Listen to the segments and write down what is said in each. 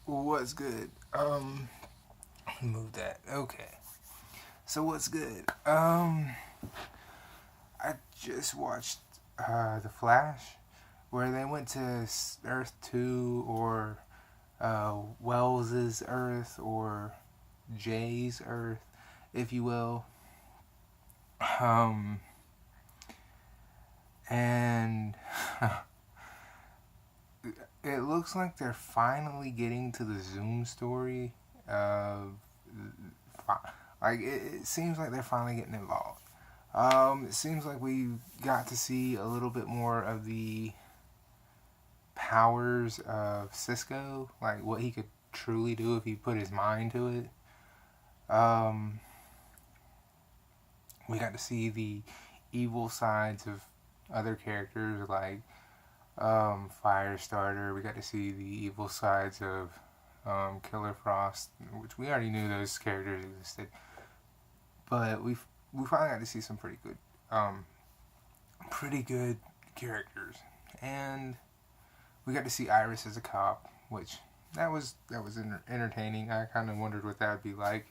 What's good? Move that. Okay. So what's good? I just watched The Flash, where they went to Earth 2 or Wells's Earth or Jay's Earth, if you will. Um, and it looks like they're finally getting to the Zoom story of like it seems like they're finally getting involved. It seems like we got to see a little bit more of the powers of Cisco, like what he could truly do if he put his mind to it. We got to see the evil sides of other characters like Firestarter. We got to see the evil sides of Killer Frost, which we already knew those characters existed. But we finally got to see some pretty good characters, and we got to see Iris as a cop, which that was entertaining. I kind of wondered what that would be like.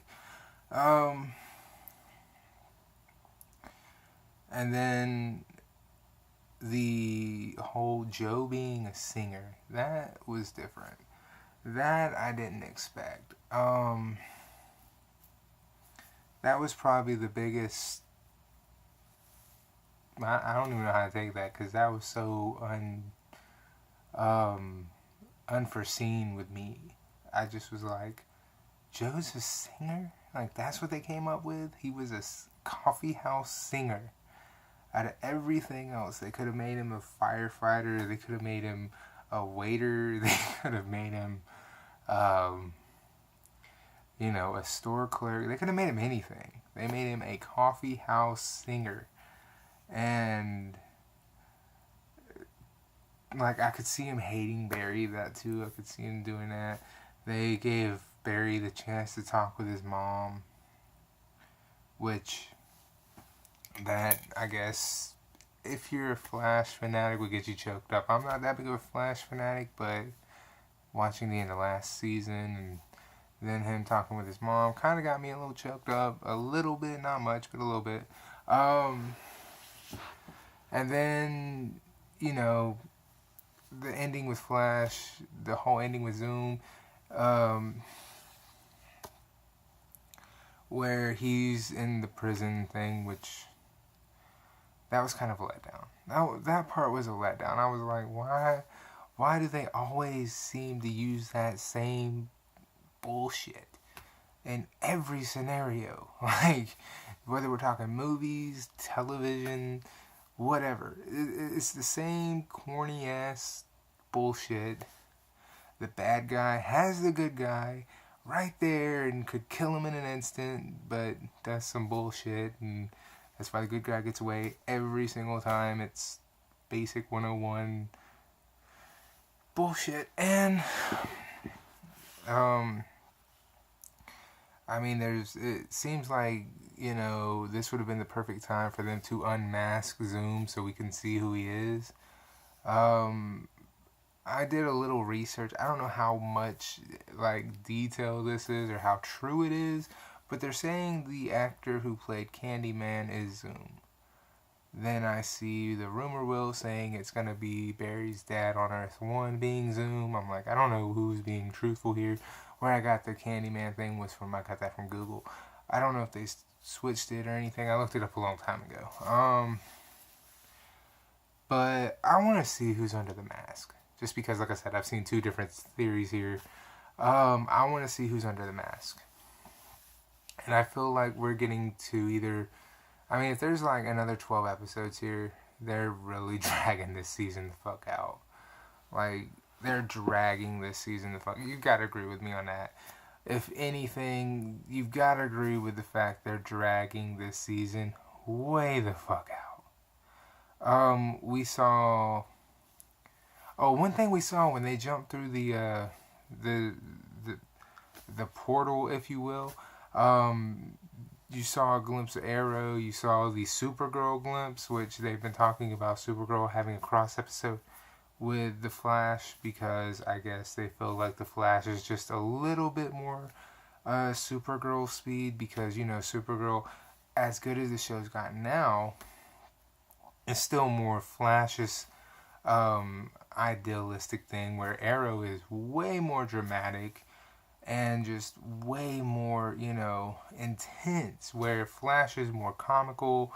Um, and then the whole Joe being a singer, that was different. That I didn't expect. That was probably the biggest. I don't even know how to take that because that was so um, unforeseen with me. I just was like, Joe's a singer? Like, that's what they came up with? He was a coffee house singer. Out of everything else, they could have made him a firefighter, they could have made him a waiter, they could have made him, um, a store clerk. They could have made him anything. They made him a coffee house singer. And, like, I could see him hating Barry, that too. I could see him doing that. They gave Barry the chance to talk with his mom, which, that, I guess, if you're a Flash fanatic, would get you choked up. I'm not that big of a Flash fanatic, but watching the end of last season and then him talking with his mom kind of got me a little choked up. A little bit, not much, but a little bit. And then, you know, the ending with Flash, the whole ending with Zoom, um, where he's in the prison thing, which that was kind of a letdown. That part was a letdown. I was like, why do they always seem to use that same bullshit in every scenario? Like, whether we're talking movies, television, whatever. It's the same corny ass bullshit. The bad guy has the good guy right there and could kill him in an instant, but that's some bullshit, and that's why the good guy gets away every single time. It's basic 101 bullshit. And um I mean, it seems like, this would have been the perfect time for them to unmask Zoom so we can see who he is. Um, I did a little research. I don't know how much, like, detail this is or how true it is, but they're saying the actor who played Candyman is Zoom. Then I see the rumor will saying it's going to be Barry's dad on Earth 1 being Zoom. I'm like, I don't know who's being truthful here. Where I got the Candyman thing was I got that from Google. I don't know if they switched it or anything. I looked it up a long time ago. But I want to see who's under the mask. Just because, like I said, I've seen two different theories here. I want to see who's under the mask. And I feel like we're getting to either... I mean, if there's like another 12 episodes here, they're really dragging this season the fuck out. Like, they're dragging this season the fuck... You've got to agree with me on that. If anything, you've got to agree with the fact they're dragging this season way the fuck out. We saw... Oh, one thing we saw when they jumped through the the portal, if you will, you saw a glimpse of Arrow. You saw the Supergirl glimpse, which they've been talking about Supergirl having a cross episode with the Flash because I guess they feel like the Flash is just a little bit more Supergirl speed, because you know Supergirl, as good as the show's gotten now, is still more Flash's idealistic thing, where Arrow is way more dramatic and just way more, you know, intense, where Flash is more comical,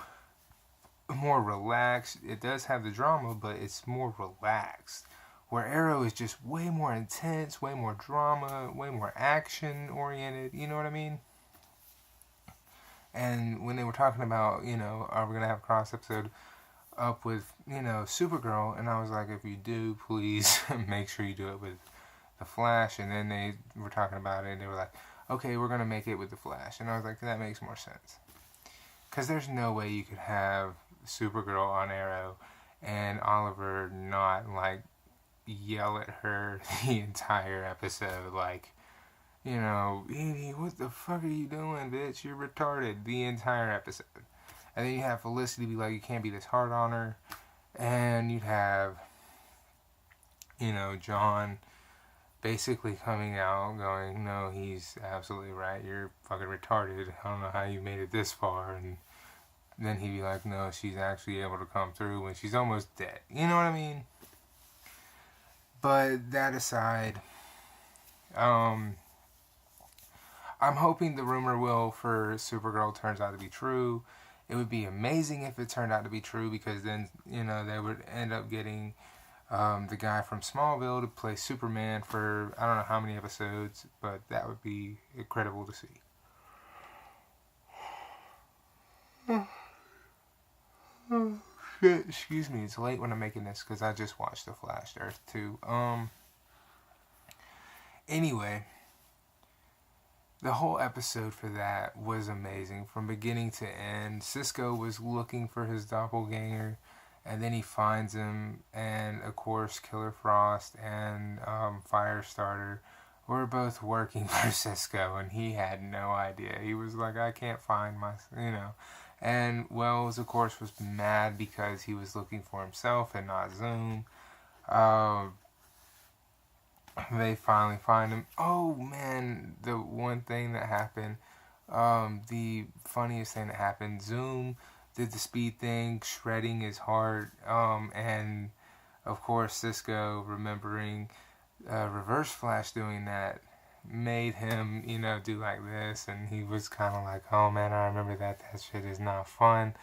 more relaxed. It does have the drama, but it's more relaxed. Where Arrow is just way more intense, way more drama, way more action oriented, you know what I mean? And when they were talking about, you know, are we going to have a cross episode up with, you know, Supergirl, and I was like, if you do, please make sure you do it with the Flash. And then they were talking about it, and they were like, okay, we're going to make it with the Flash. And I was like, that makes more sense. Because there's no way you could have Supergirl on Arrow and Oliver not, like, yell at her the entire episode, like, you know, Edie, what the fuck are you doing, bitch? You're retarded, the entire episode. And then you have Felicity be like, you can't be this hard on her. And you'd have, you know, John basically coming out going, no, he's absolutely right, you're fucking retarded, I don't know how you made it this far. And then he'd be like, no, she's actually able to come through when she's almost dead. You know what I mean? But that aside, I'm hoping the rumor will for Supergirl turns out to be true. It would be amazing if it turned out to be true, because then, you know, they would end up getting the guy from Smallville to play Superman for I don't know how many episodes, but that would be incredible to see. Shit, excuse me, it's late when I'm making this because I just watched The Flash Earth 2. Anyway, the whole episode for that was amazing from beginning to end. Cisco was looking for his doppelganger, and then he finds him, and of course Killer Frost and Firestarter were both working for Cisco, and he had no idea. He was like, I can't find my, you know. And Wells, of course, was mad because he was looking for himself and not Zoom. They finally find him. Oh, man, the one thing that happened, the funniest thing that happened, Zoom did the speed thing, shredding his heart, and, of course, Cisco, remembering Reverse Flash doing that, made him, you know, do like this, and he was kind of like, oh man, I remember that shit is not fun.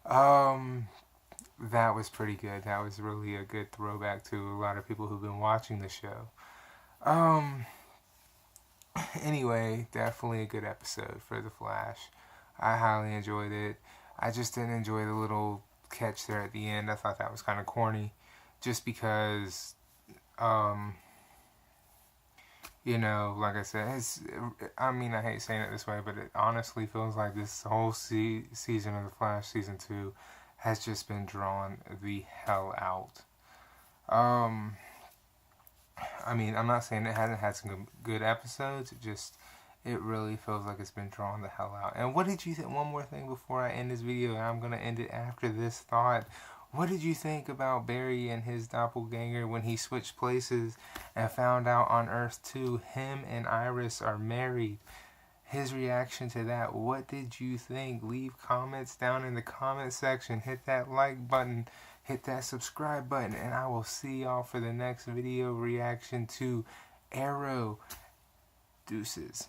That was pretty good. That was really a good throwback to a lot of people who've been watching the show. Anyway, definitely a good episode for The Flash. I highly enjoyed it. I just didn't enjoy the little catch there at the end. I thought that was kind of corny, just because, you know, like I said, I mean, I hate saying it this way, but it honestly feels like this whole season of The Flash, season 2, has just been drawn the hell out. I mean, I'm not saying it hasn't had some good episodes, it really feels like it's been drawn the hell out. And what did you think, one more thing before I end this video, and I'm going to end it after this thought. What did you think about Barry and his doppelganger when he switched places and found out on Earth 2 him and Iris are married? His reaction to that, what did you think? Leave comments down in the comment section. Hit that like button. Hit that subscribe button. And I will see y'all for the next video reaction to Arrow. Deuces.